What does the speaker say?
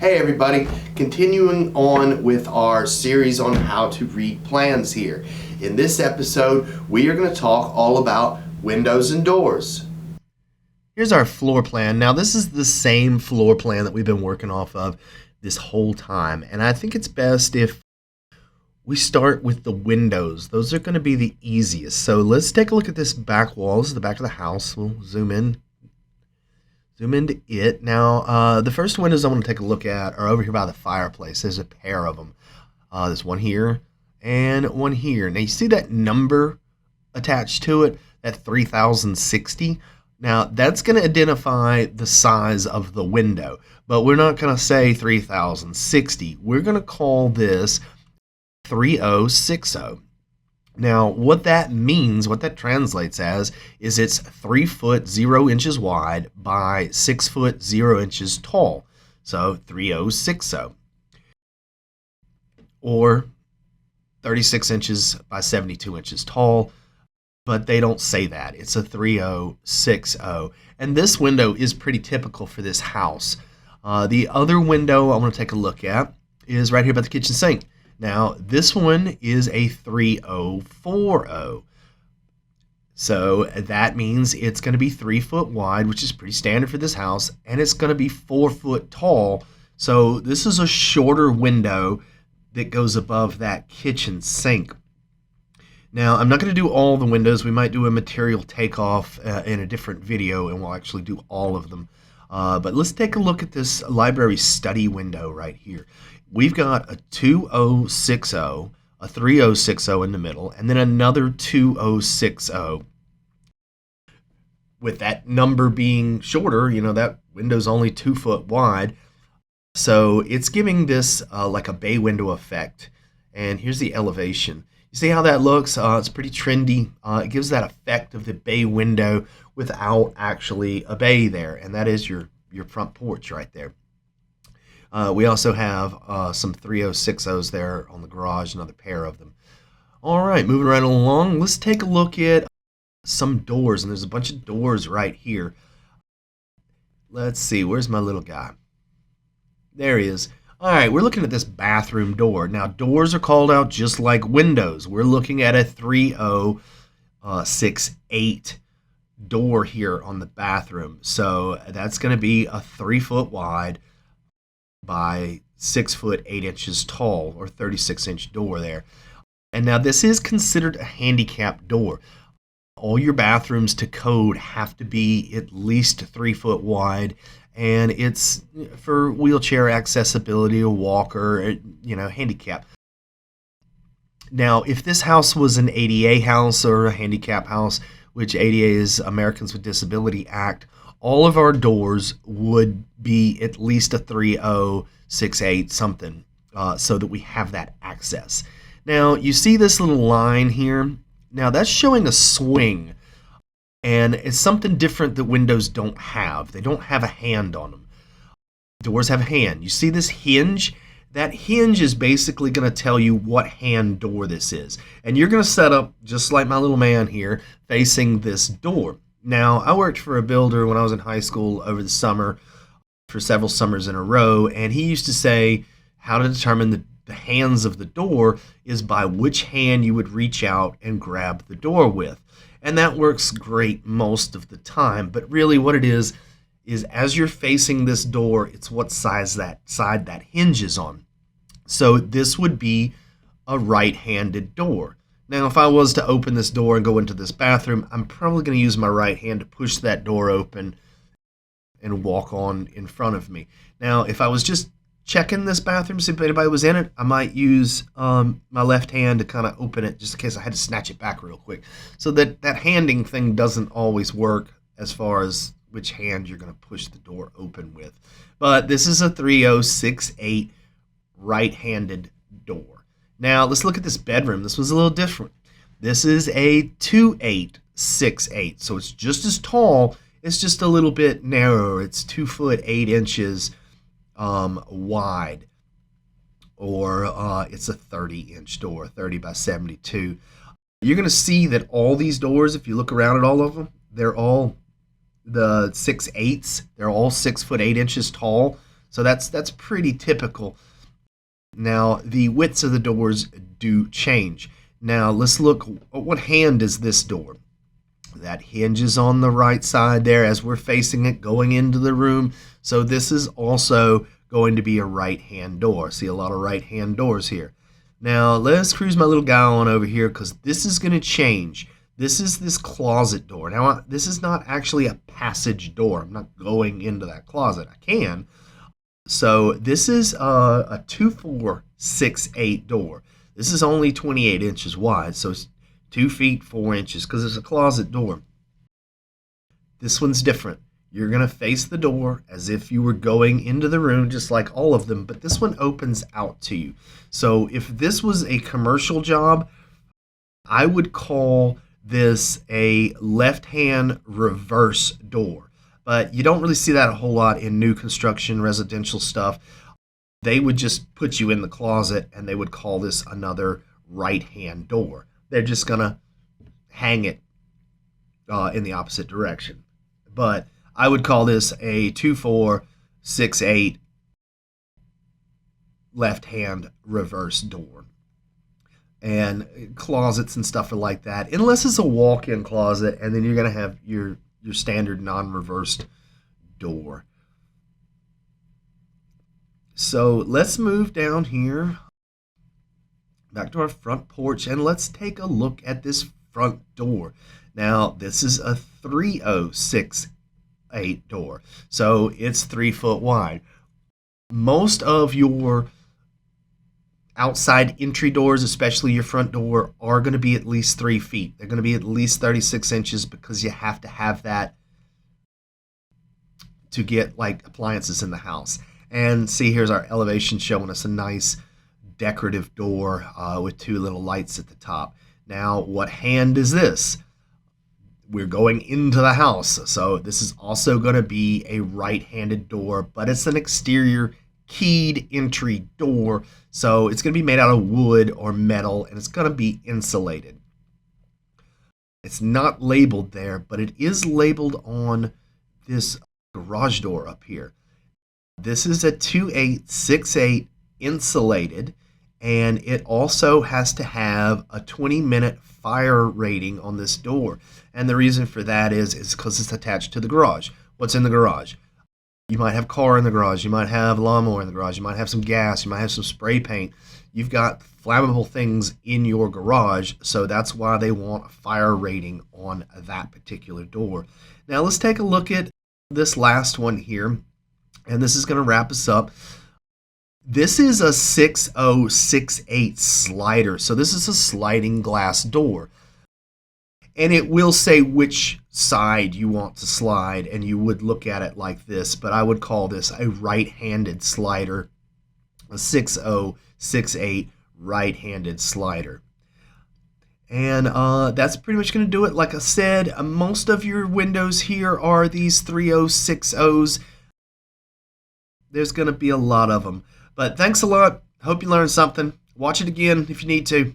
Hey everybody, continuing on with our series on how to read plans here. In this episode, we are going to talk all about windows and doors. Here's our floor plan. Now this is the same floor plan that we've been working off of this whole time, and I think it's best if we start with the windows. Those are going to be the easiest. So let's take a look at this back wall. This is the back of the house. We'll zoom into it. Now, the first windows I want to take a look at are over here by the fireplace. There's a pair of them. There's one here and one here. Now, you see that number attached to it, that 3060? Now, that's going to identify the size of the window, but we're not going to say 3060. We're going to call this 3060. Now, what that means, what that translates as, is it's 3 foot 0 inches wide by 6 foot 0 inches tall. So 3060. Or 36 inches by 72 inches tall. But they don't say that. It's a 3060. And this window is pretty typical for this house. The other window I want to take a look at is right here by the kitchen sink. Now, this one is a 3040. So that means it's going to be 3 foot wide, which is pretty standard for this house, and it's going to be 4 foot tall. So this is a shorter window that goes above that kitchen sink. Now, I'm not going to do all the windows. We might do a material takeoff in a different video, and we'll actually do all of them. But let's take a look at this library study window right here. We've got a 2060, a 3060 in the middle, and then another 2060. With that number being shorter, that window's only 2 foot wide. So it's giving this like a bay window effect. And here's the elevation. You see how that looks? It's pretty trendy. It gives that effect of the bay window without actually a bay there. And that is your front porch right there. We also have some 3060s there on the garage, another pair of them. All right, moving right along, let's take a look at some doors, and there's a bunch of doors right here. Let's see, where's my little guy? There he is. All right, we're looking at this bathroom door. Now, doors are called out just like windows. We're looking at a 3068 door here on the bathroom. So that's going to be a 3 foot wide by 6 foot 8 inches tall, or 36-inch door there. And now this is considered a handicap door. All your bathrooms to code have to be at least 3 foot wide, and it's for wheelchair accessibility, a walker, handicap. Now, if this house was an ADA house or a handicap house, which ADA is Americans with Disability Act, all of our doors would be at least a 3068 something, so that we have that access. Now, you see this little line here? Now, that's showing a swing, and it's something different that windows don't have. They don't have a hand on them. Doors have a hand. You see this hinge? That hinge is basically going to tell you what hand door this is. And you're going to set up, just like my little man here, facing this door. Now, I worked for a builder when I was in high school over the summer for several summers in a row, and he used to say how to determine the hands of the door is by which hand you would reach out and grab the door with. And that works great most of the time, but really what it is as you're facing this door, it's what side that hinge is on. So this would be a right-handed door. Now, if I was to open this door and go into this bathroom, I'm probably going to use my right hand to push that door open and walk on in front of me. Now, if I was just checking this bathroom, see if anybody was in it, I might use my left hand to kind of open it just in case I had to snatch it back real quick. So that handing thing doesn't always work as far as which hand you're going to push the door open with. But this is a 3068 right-handed door. Now, let's look at this bedroom. This was a little different. This is a 2868, so it's just as tall. It's just a little bit narrower. It's 2 foot 8 inches wide, or it's a 30-inch door, 30 by 72. You're going to see that all these doors, if you look around at all of them, they're all the 6/8. They're all 6 foot 8 inches tall. So that's pretty typical. Now, the widths of the doors do change. Now, let's look, what hand is this door? That hinges on the right side there as we're facing it going into the room. So this is also going to be a right-hand door. See a lot of right-hand doors here. Now, let's cruise my little guy on over here because this is going to change. This is this closet door. Now, this is not actually a passage door. I'm not going into that closet. I can. So this is a 2-4-6-8 door. This is only 28 inches wide, so it's 2 feet 4 inches because it's a closet door. This one's different. You're going to face the door as if you were going into the room, just like all of them, but this one opens out to you. So if this was a commercial job, I would call this a left-hand reverse door. But you don't really see that a whole lot in new construction, residential stuff. They would just put you in the closet and they would call this another right-hand door. They're just going to hang it in the opposite direction. But I would call this a 2-4-6-8 left-hand reverse door. And closets and stuff are like that, unless it's a walk-in closet, and then you're going to have your standard non-reversed door. So let's move down here back to our front porch, and let's take a look at this front door. Now, this is a 3-0-6-8 door, so it's 3 foot wide. Most of your outside entry doors, especially your front door, are going to be at least 3 feet. They're going to be at least 36 inches because you have to have that to get like appliances in the house. And see, here's our elevation showing us a nice decorative door with 2 little lights at the top. Now, what hand is this? We're going into the house, so this is also going to be a right-handed door, but it's an exterior keyed entry door, so it's going to be made out of wood or metal, and it's going to be insulated. It's not labeled there, but it is labeled on this garage door up here. This is a 2-8-6-8 insulated, and it also has to have a 20-minute fire rating on this door. And the reason for that is because it's attached to the garage. What's in the garage? You might have a car in the garage. You might have a lawnmower in the garage. You might have some gas. You might have some spray paint. You've got flammable things in your garage, so that's why they want a fire rating on that particular door. Now let's take a look at this last one here, and this is going to wrap us up. This is a 6-0-6-8 slider, so this is a sliding glass door. And it will say which side you want to slide, and you would look at it like this, but I would call this a right-handed slider, a 6-0-6-8 right-handed slider. And that's pretty much going to do it. Like I said, most of your windows here are these 3-0-6-0s. There's going to be a lot of them. But thanks a lot. Hope you learned something. Watch it again if you need to.